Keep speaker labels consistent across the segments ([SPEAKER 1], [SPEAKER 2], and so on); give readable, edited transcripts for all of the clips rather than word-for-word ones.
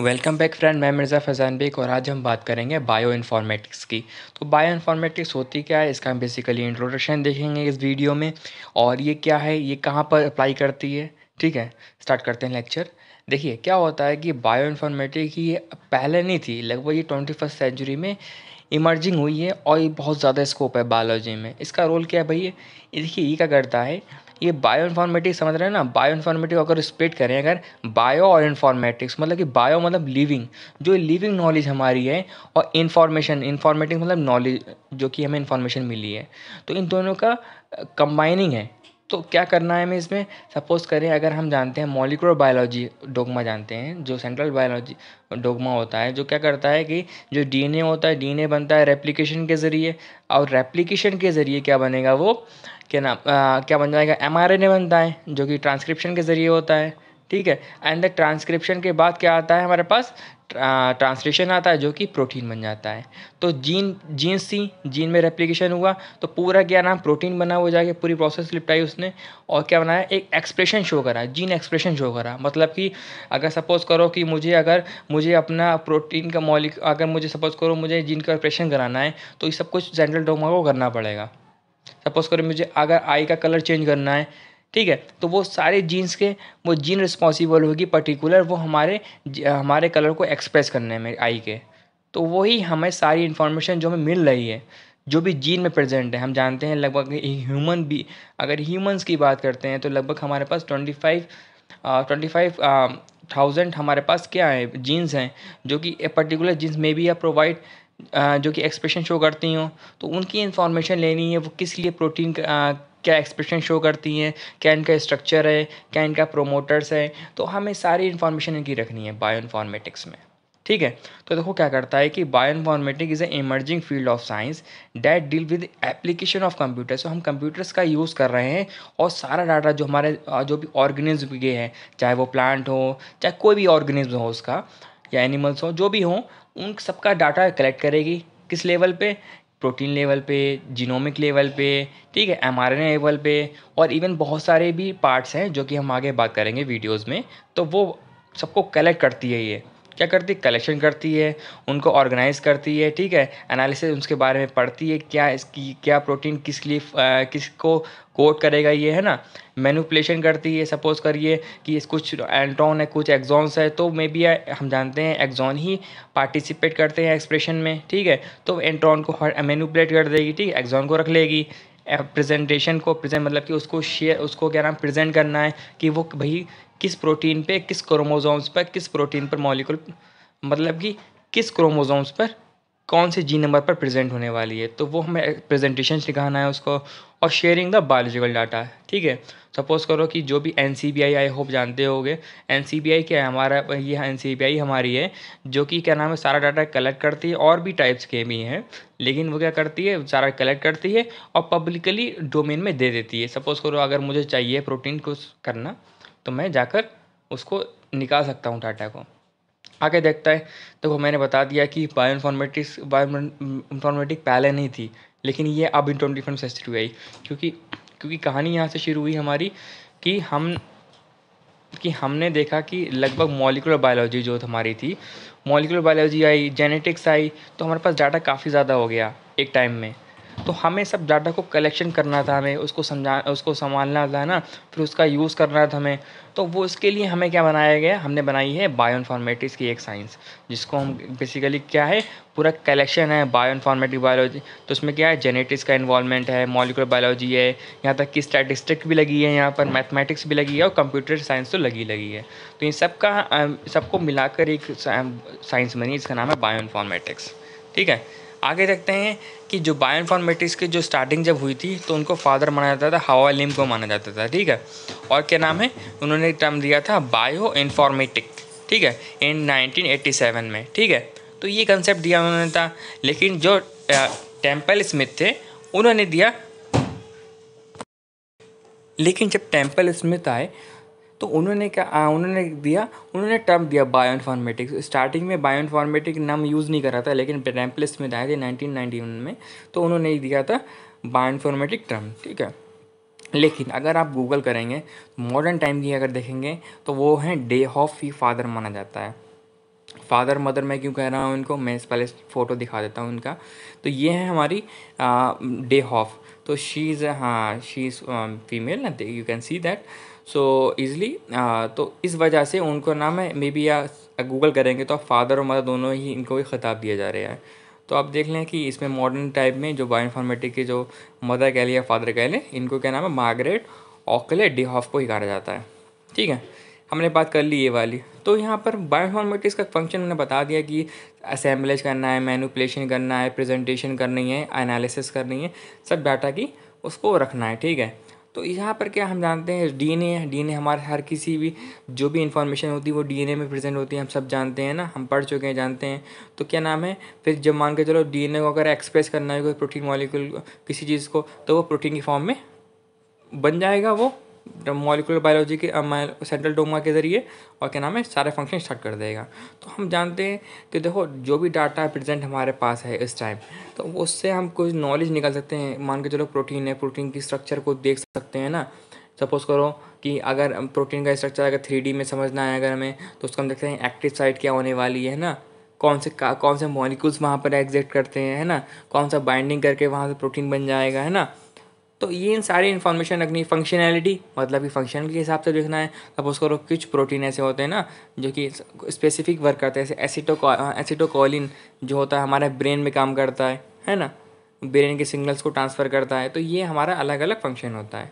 [SPEAKER 1] Welcome back friend, मैं Mirza Faizan bag और आज हम बात करेंगे बायो इन्फॉर्मेटिक्स की। तो बायो इन्फॉर्मेटिक्स होती क्या है, इसका हम बेसिकली इंट्रोडक्शन देखेंगे इस वीडियो में। और ये क्या है, ये कहाँ पर अप्लाई करती है। ठीक है, स्टार्ट करते हैं लेक्चर। देखिए क्या होता है कि बायो इन्फॉर्मेटिक्स ये पहले नहीं थी, लगभग ये 21st सेंचुरी में इमर्जिंग हुई है और ये बहुत ज़्यादा स्कोप है बायोलॉजी में। इसका रोल क्या है भाई, ये देखिए ये क्या करता है, ये बायो इन्फॉर्मेटिक्स समझ रहे हैं ना। बायो इन्फॉर्मेटिक्स अगर स्प्लिट करें, अगर बायो और इन्फॉर्मेटिक्स मतलब कि बायो मतलब लिविंग, जो लिविंग नॉलेज हमारी है, और इन्फॉर्मेशन इन्फॉर्मेटिक्स मतलब नॉलेज जो कि हमें इन्फॉर्मेशन मिली है, तो इन दोनों का कंबाइनिंग है। तो क्या करना है हमें इसमें, सपोज करें अगर हम जानते हैं मॉलिक्यूलर बायोलॉजी डोगमा जानते हैं, जो सेंट्रल बायोलॉजी डोगमा होता है, जो क्या करता है कि जो डीएनए होता है, डीएनए बनता है रेप्लिकेशन के ज़रिए, और रेप्लिकेशन के ज़रिए क्या बनेगा, वो क्या नाम क्या बन जाएगा, एमआरएनए बनता है, जो कि ट्रांसक्रिप्शन के ज़रिए होता है। ठीक है, एंड द ट्रांसक्रिप्शन के बाद क्या आता है हमारे पास, ट्रांसलेशन आता है, जो कि प्रोटीन बन जाता है। तो जीन में रेप्लिकेशन हुआ तो पूरा क्या नाम प्रोटीन बना, हो जाके पूरी प्रोसेस लिपटाई उसने, और क्या बनाया, एक एक्सप्रेशन शो करा, जीन एक्सप्रेशन शो करा। मतलब कि अगर सपोज करो कि मुझे अपना प्रोटीन का मॉलिक अगर मुझे सपोज करो मुझे जीन का एक्सप्रेशन कराना है, तो ये सब कुछ सेंट्रल डोगमा को करना पड़ेगा। सपोज करो मुझे अगर आई का कलर चेंज करना है, ठीक है, तो वो सारे जीन्स के वो जीन रिस्पॉन्सिबल होगी पर्टिकुलर, वो हमारे कलर को एक्सप्रेस करने में आई के। तो वही हमें सारी इन्फॉर्मेशन जो हमें मिल रही है, जो भी जीन में प्रेजेंट है, हम जानते हैं लगभग ह्यूमन भी, अगर ह्यूमंस की बात करते हैं तो लगभग हमारे पास 25,000 हमारे पास क्या है, जीन्स हैं, जो कि ए पर्टिकुलर जीन्स में भी या प्रोवाइड जो कि एक्सप्रेशन शो करती हों। तो उनकी इन्फॉर्मेशन लेनी है, वो किस लिए प्रोटीन क्या एक्सप्रेशन शो करती हैं, क्या इनका स्ट्रक्चर है, क्या इनका प्रोमोटर्स है। तो हमें सारी इन्फॉर्मेशन इनकी रखनी है बायो इन्फॉर्मेटिक्स में। ठीक है, तो देखो क्या करता है कि bioinformatics is a emerging field of science that deal with application of computer. So हम कंप्यूटर्स का यूज़ कर रहे हैं, और सारा डाटा जो हमारे जो भी ऑर्गेनिज्म के हैं, चाहे वो प्लांट हो, चाहे कोई भी ऑर्गेनिज्म हो उसका, या एनिमल्स हो, जो भी हो, उन सबका डाटा कलेक्ट करेगी। किस लेवल पे, प्रोटीन लेवल पे, जीनोमिक लेवल पे, ठीक है, एमआरएनए लेवल पे, और इवन बहुत सारे भी पार्ट्स हैं जो कि हम आगे बात करेंगे वीडियोस में। तो वो सबको कलेक्ट करती है, ये क्या करती है, कलेक्शन करती है, उनको ऑर्गेनाइज करती है। ठीक है, एनालिसिस उसके बारे में पढ़ती है, क्या इसकी क्या प्रोटीन किस लिए किसको कोड करेगा, ये है ना, मैनिपुलेशन करती है। सपोज करिए कि इस कुछ एंट्रॉन है, कुछ एक्सॉन्स है, तो मे बी हम जानते हैं एक्सॉन ही पार्टिसिपेट करते हैं एक्सप्रेशन में। ठीक है, तो एंट्रॉन को मैनिपुलेट कर देगी, ठीक है, एक्सॉन को रख लेगी। प्रेजेंटेशन को प्रेजेंट मतलब कि उसको शेयर, उसको क्या नाम प्रेजेंट करना है कि वो भाई किस प्रोटीन पे, किस क्रोमोसोम्स पर, किस प्रोटीन पर मॉलिक्यूल, मतलब कि किस क्रोमोसोम्स पर कौन से जी नंबर पर प्रेजेंट होने वाली है, तो वो हमें प्रेजेंटेशन सिखाना है उसको। और शेयरिंग द बायोलॉजिकल डाटा, ठीक है। सपोज करो कि जो भी NCBI, आई होप जानते होगे, NCBI क्या है हमारा, ये NCBI हमारी है, जो कि क्या नाम है सारा डाटा कलेक्ट करती है। और भी टाइप्स के भी हैं, लेकिन वो क्या करती है, सारा कलेक्ट करती है और पब्लिकली डोमेन में दे देती है। सपोज करो अगर मुझे चाहिए प्रोटीन को करना, तो मैं जाकर उसको निकाल सकता हूँ डाटा को। आगे देखता है, देखो मैंने बता दिया कि बायो इन्फॉर्मेटिक पहले नहीं थी, लेकिन ये अब इन 21st सेंचुरी आई। क्योंकि क्योंकि कहानी यहाँ से शुरू हुई हमारी, कि हमने देखा कि लगभग मॉलिक्यूलर बायोलॉजी जो हमारी थी, मॉलिक्यूलर बायोलॉजी आई, जेनेटिक्स आई, तो हमारे पास डाटा काफ़ी ज़्यादा हो गया एक टाइम में। तो हमें सब डाटा को कलेक्शन करना था, हमें उसको संभालना था ना, फिर उसका यूज़ करना था हमें। तो वो इसके लिए हमें क्या बनाया गया, हमने बनाई है बायो इन्फॉर्मेटिक्स की एक साइंस, जिसको हम बेसिकली क्या है, पूरा कलेक्शन है बायो इन्फॉर्मेटिक बायोलॉजी। तो उसमें क्या है, जेनेटिक्स का इन्वॉल्वमेंट है, मॉलिक्यूलर बायोलॉजी है, यहाँ तक कि स्टैटिस्टिक भी लगी है, यहाँ पर मैथमेटिक्स भी लगी है, और कंप्यूटर साइंस तो लगी है। तो इन सबको मिलाकर एक साइंस बनी, इसका नाम है बायो इन्फॉर्मेटिक्स। ठीक है, आगे देखते हैं कि जो बायो इन्फॉर्मेटिक्स की जो स्टार्टिंग जब हुई थी, तो उनको फादर माना जाता था, हावा लिम को माना जाता था। ठीक है, और क्या नाम है, उन्होंने टर्म दिया था बायो इन्फॉर्मेटिक, ठीक है, इन 1987 में। ठीक है, तो ये कंसेप्ट दिया उन्होंने था। लेकिन जो टेम्पल स्मिथ थे, उन्होंने दिया, लेकिन जब टेम्पल स्मिथ आए, तो उन्होंने टर्म दिया बायो इन्फॉर्मेटिक्स। स्टार्टिंग में बायो इन्फॉर्मेटिक नाम यूज़ नहीं करा था, लेकिन टेम्पल स्मिथ आए थे 1991 में, तो उन्होंने दिया था बायो इन्फॉर्मेटिक टर्म। ठीक है, लेकिन अगर आप गूगल करेंगे, मॉडर्न टाइम की अगर देखेंगे, तो वो हैं डे हॉफ ही फादर माना जाता है। फादर मदर मैं क्यों कह रहा हूँ इनको, मैं इस पहले फ़ोटो दिखा देता हूँ इनका। तो ये है हमारी डे ऑफ। तो शी इज़, हाँ शी इज़ फीमेल ना, you can see that so easily. तो इस वजह से उनको नाम है, मे बी या गूगल करेंगे तो फादर और मदर दोनों ही इनको ही ख़िताब दिया जा रहा है। तो आप देख लें कि इसमें मॉडर्न टाइप में जो बायोइन्फॉर्मेटिक के जो मदर कह लें या फादर कह लें, इनको क्या नाम है, मार्गरेट ऑकले डे हॉफ को ही कहा जाता है। ठीक है, हमने बात कर ली ये वाली। तो यहाँ पर बायोइन्फॉर्मेटिक्स का फंक्शन मैंने बता दिया कि असेंबलेज करना है, मैनिपुलेशन करना है, प्रेजेंटेशन करनी है, एनालिसिस करनी है, सब डाटा की उसको रखना है। ठीक है, तो यहाँ पर क्या हम जानते हैं, डीएनए है। डीएनए हमारे हर किसी भी जो भी इंफॉर्मेशन होती है वो डीएनए में प्रेजेंट होती है, हम सब जानते हैं ना, हम पढ़ चुके हैं, जानते हैं। तो क्या नाम है, फिर जब मान के चलो डीएनए को अगर एक्सप्रेस करना है कोई प्रोटीन मॉलिक्यूल किसी चीज़ को, तो वो प्रोटीन की फॉर्म में बन जाएगा, वो मॉलिक्यूलर बायोलॉजी के सेंट्रल डोमा के ज़रिए, और क्या नाम है, सारे फंक्शन स्टार्ट कर देगा। तो हम जानते हैं कि देखो जो भी डाटा प्रेजेंट हमारे पास है इस टाइम, तो उससे हम कुछ नॉलेज निकाल सकते हैं। मान के चलो प्रोटीन है, प्रोटीन की स्ट्रक्चर को देख सकते हैं ना। सपोज़ करो कि अगर प्रोटीन का स्ट्रक्चर अगर 3D में समझना है अगर हमें, तो उसको हम देखते हैं एक्टिव साइट क्या होने वाली है ना, कौन से मॉलिक्यूल्स वहाँ पर एग्जिस्ट करते हैं, है ना, कौन सा बाइंडिंग करके वहाँ से प्रोटीन बन जाएगा, है ना। तो ये इन सारी इन्फॉर्मेशन रखनी। फंक्शनैलिटी मतलब कि फंक्शन के हिसाब से देखना है। सपोज करो कुछ प्रोटीन ऐसे होते हैं ना जो कि स्पेसिफिक वर्क करते हैं, जैसे एसिटोकोलिन जो होता है हमारे ब्रेन में काम करता है ना, ब्रेन के सिग्नल्स को ट्रांसफ़र करता है। तो ये हमारा अलग अलग फंक्शन होता है।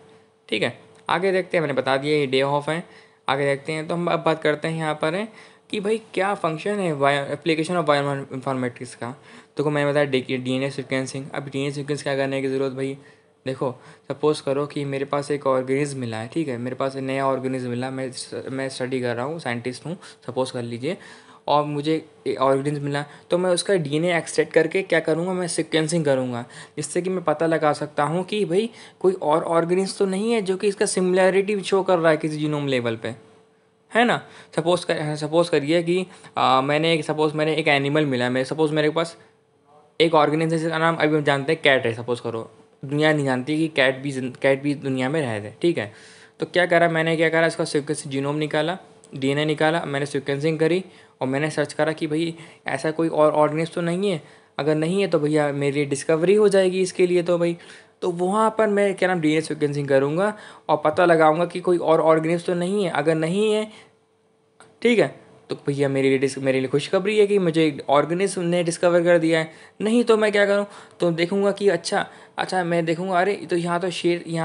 [SPEAKER 1] ठीक है, आगे देखते हैं, मैंने बता दिया ये डे ऑफ है। आगे देखते हैं, तो हम अब बात करते हैं यहाँ पर है कि भाई क्या फंक्शन है एप्लीकेशन ऑफ बायो इन्फॉर्मेटिक्स का। तो मैंने बताया डीएनए सीक्वेंसिंग। अब डीएनए सीक्वेंस क्या करने की ज़रूरत भाई, देखो सपोज़ करो कि मेरे पास एक ऑर्गेनिज्म मिला है। ठीक है, मेरे पास एक नया ऑर्गेनिज्म मिला, मैं स्टडी कर रहा हूँ, साइंटिस्ट हूँ सपोज़ कर लीजिए, और मुझे एक ऑर्गेनिज्म मिला, तो मैं उसका डीएनए एक्सट्रैक्ट करके क्या करूँगा, मैं सीक्वेंसिंग करूँगा, जिससे कि मैं पता लगा सकता हूँ कि भाई कोई और ऑर्गेनिज्म तो नहीं है जो कि इसका सिमिलैरिटी शो कर रहा है किसी जीनोम लेवल पे, है ना। सपोज़ करिए कि मैंने एक एनिमल मिला है, मैं सपोज़ मेरे पास एक ऑर्गेनिज्म है जिसका नाम अभी हम जानते हैं कैट है, सपोज़ करो। दुनिया नहीं जानती कि कैट भी दुनिया में रहते हैं। ठीक है, तो मैंने क्या करा, इसका सीक्वेंस जीनोम निकाला, डीएनए निकाला, मैंने सीक्वेंसिंग करी, और मैंने सर्च करा कि भाई ऐसा कोई और ऑर्गेनिज्म तो नहीं है। अगर नहीं है तो भैया मेरी डिस्कवरी हो जाएगी इसके लिए। तो भाई तो वहाँ पर मैं क्या नाम डीएनए सीक्वेंसिंग करूँगा और पता लगाऊंगा कि कोई और ऑर्गेनिज्म तो नहीं है। अगर नहीं है, ठीक है, तो भैया मेरे लिए खुशखबरी है कि मुझे ऑर्गेनिज्म ने डिस्कवर कर दिया है। नहीं तो मैं क्या करूँ, तो देखूँगा कि अच्छा मैं देखूँगा, अरे तो यहाँ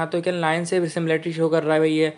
[SPEAKER 1] तो क्या लाइन से सिमिलरिटी शो कर रहा है भाई ये,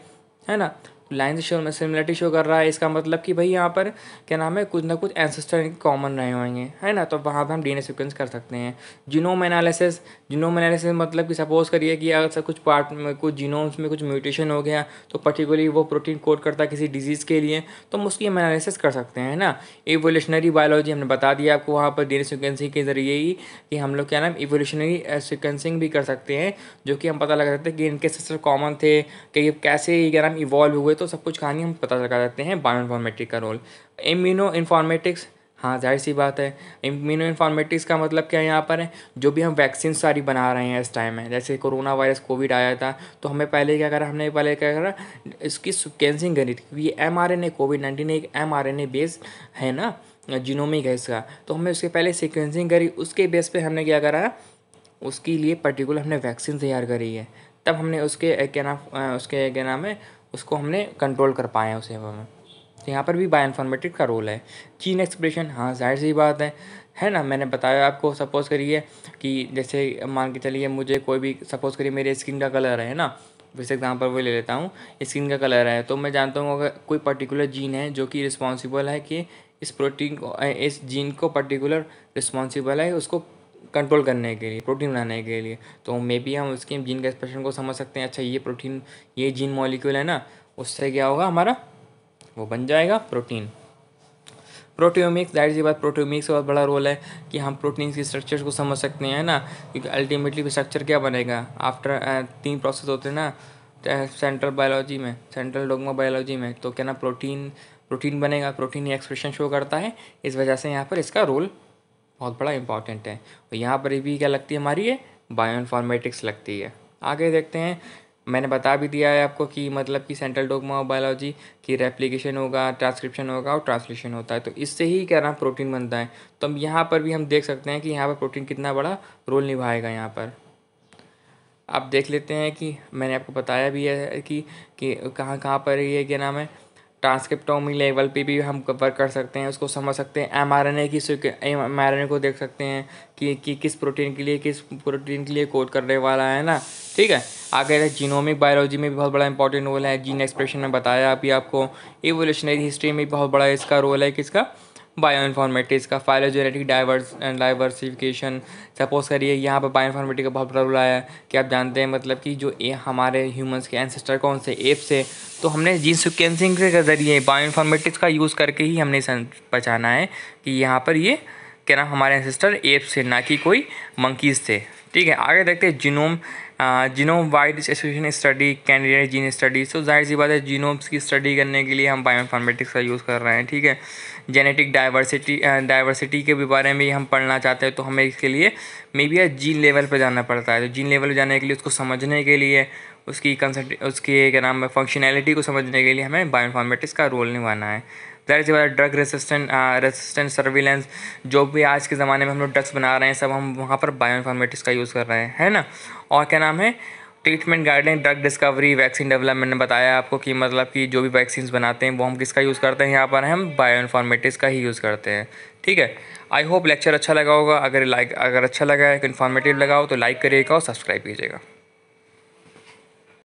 [SPEAKER 1] है ना। लाइन से शो सिमिलरिटी शो कर रहा है, इसका मतलब कि भाई यहाँ पर क्या नाम है, कुछ ना कुछ एंसेस्टर कॉमन रहे होंगे, है ना। तो वहाँ पर हम डीएनए सीक्वेंस कर सकते हैं। जीनोम एनालिसिस मतलब कि सपोज करिए कि अगर कुछ पार्ट में कुछ जीनोम्स में कुछ म्यूटेशन हो गया, तो पर्टिकुलरली वो प्रोटीन कोड करता है किसी डिजीज़ के लिए, तो हम उसकी हम एनालिसिस कर सकते हैं ना। एवोल्यूशनरी बायोलॉजी हमने बता दिया आपको वहाँ पर डीएनए सीक्वेंसिंग के ज़रिए ही कि हम लोग क्या नाम इवोल्यूशनरी सीक्वेंसिंग भी कर सकते हैं, जो कि हम पता लगा सकते हैं कि इनके सिस्टर कॉमन थे, कि ये कैसे क्या नाम इवॉल्व हुए। तो सब कुछ कहानी हम पता लगा सकते हैं बायोइन्फॉर्मेटिक्स का रोल। इम्यूनो इन्फॉर्मेटिक्स, हाँ जाहिर सी बात है, इम्यूनो इन्फॉर्मेटिक्स का मतलब क्या है यहाँ पर है, जो भी हम वैक्सीन सारी बना रहे हैं इस टाइम में, जैसे कोरोना वायरस कोविड आया था, तो हमने पहले क्या करा, इसकी सीक्वेंसिंग करी थी, क्योंकि ये mRNA कोविड-19 एक mRNA बेस है ना, जीनोमिक है इसका। तो हमने उसके पहले सीक्वेंसिंग करी, उसके बेस पे हमने क्या करा, उसके लिए पर्टिकुलर हमने वैक्सीन तैयार करी है। तब हमने उसके क्या नाम है, उसको हमने कंट्रोल कर पाए हैं उसे हमें। तो यहाँ पर भी बायोइन्फॉर्मेटिक्स का रोल है। जीन एक्सप्रेशन, हाँ जाहिर सी बात है ना। मैंने बताया आपको, सपोज़ करिए कि जैसे मान के चलिए मुझे कोई भी, सपोज़ करिए मेरे स्किन का कलर है ना, जैसे एग्जांपल वो ले लेता हूँ, स्किन का कलर है, तो मैं जानता हूँ अगर कोई पर्टिकुलर जीन है जो कि रिस्पॉन्सिबल है कि इस जीन को पर्टिकुलर रिस्पॉन्सिबल है उसको कंट्रोल करने के लिए, प्रोटीन बनाने के लिए। तो मे बी हम उसके जीन के एक्सप्रेशन को समझ सकते हैं। अच्छा ये जीन मॉलिक्यूल है ना, उससे क्या होगा हमारा, वो बन जाएगा प्रोटीन। प्रोटियोमिक्स, जाहिर सी बात प्रोटियोमिक्स का बहुत बड़ा रोल है कि हम प्रोटीन की स्ट्रक्चर्स को समझ सकते हैं ना, क्योंकि अल्टीमेटली स्ट्रक्चर क्या बनेगा आफ्टर 3 प्रोसेस होते हैं ना सेंट्रल डोग्मा बायोलॉजी में। तो क्या ना प्रोटीन बनेगा, प्रोटीन ही एक्सप्रेशन शो करता है। इस वजह से यहाँ पर इसका रोल बहुत बड़ा इंपॉर्टेंट है। और यहाँ पर भी क्या लगती है हमारी, ये बायोइन्फॉर्मेटिक्स लगती है। आगे देखते हैं, मैंने बता भी दिया है आपको कि मतलब कि सेंट्रल डोग्मा ऑफ बायोलॉजी की रेप्लिकेशन होगा, ट्रांसक्रिप्शन होगा और ट्रांसलेशन होता है, तो इससे ही क्या नाम प्रोटीन बनता है। तो हम यहाँ पर भी हम देख सकते हैं कि यहाँ पर प्रोटीन कितना बड़ा रोल निभाएगा। यहाँ पर आप देख लेते हैं कि मैंने आपको बताया भी है कि कहाँ कहाँ पर ये क्या नाम है ट्रांसक्रिप्टोमी लेवल पे भी हम कवर कर सकते हैं, उसको समझ सकते हैं। एमआरएनए की एमआरएनए को देख सकते हैं कि किस प्रोटीन के लिए कोड करने वाला है ना, ठीक है। आगे जीनोमिक बायोलॉजी में भी बहुत बड़ा इंपॉर्टेंट रोल है, जीन एक्सप्रेशन में बताया अभी आपको। एवोल्यूशनरी हिस्ट्री में भी बहुत बड़ा इसका रोल है, किसका, बायो इन्फॉर्मेटिक्स का। फाइलोजेनेटिक डाइवर्सिफिकेशन, सपोज करिए यहाँ पर बायो इन्फॉर्मेटिक्स का बहुत बड़ा रोल आया है कि आप जानते हैं मतलब कि जो हमारे ह्यूमंस के एंसेस्टर कौन से, एप से, तो हमने जीन सिक्वेंसिंग के ज़रिए बायो इन्फॉर्मेटिक्स का यूज़ करके ही हमने पहचाना है कि यहाँ पर ये क्या नाम हमारे एंसेस्टर एप से, ना कि कोई मंकीज़ थे, ठीक है। आगे देखते हैं genome wide association study, candidate gene study. तो जाहिर सी बात है जीनोम्स की स्टडी करने के लिए हम बायो इन्फॉर्मेटिक्स का यूज़ कर रहे हैं, ठीक है। जेनेटिक डाइवर्सिटी के भी बारे में हम पढ़ना चाहते हैं, तो हमें इसके लिए मे बी जीन लेवल पर जाना पड़ता है। तो जीन लेवल पर जाने के लिए, उसको समझने के लिए, उसकी क्या नाम है फंक्शनैलिटी को समझने के लिए हमें बायो इन्फॉर्मेटिक्स का रोल निभाना है। That is drug resistant surveillance, जो भी आज के ज़माने में हम लोग ड्रग्स बना रहे हैं सब हम वहाँ पर बायो इन्फॉर्मेटिक्स का यूज़ कर रहे हैं, है ना। और क्या नाम है treatment guideline, drug discovery, vaccine development ने बताया आपको कि मतलब कि जो भी वैक्सीन्स बनाते हैं वो हम किसका यूज़ करते हैं, यहाँ पर हम बायो इन्फॉर्मेटिक्स का ही यूज़ करते हैं, ठीक है। आई होप लेक्चर अच्छा लगा होगा। अगर अच्छा लगा है, इन्फॉर्मेटिव लगा हो तो लाइक करिएगा और सब्सक्राइब कीजिएगा।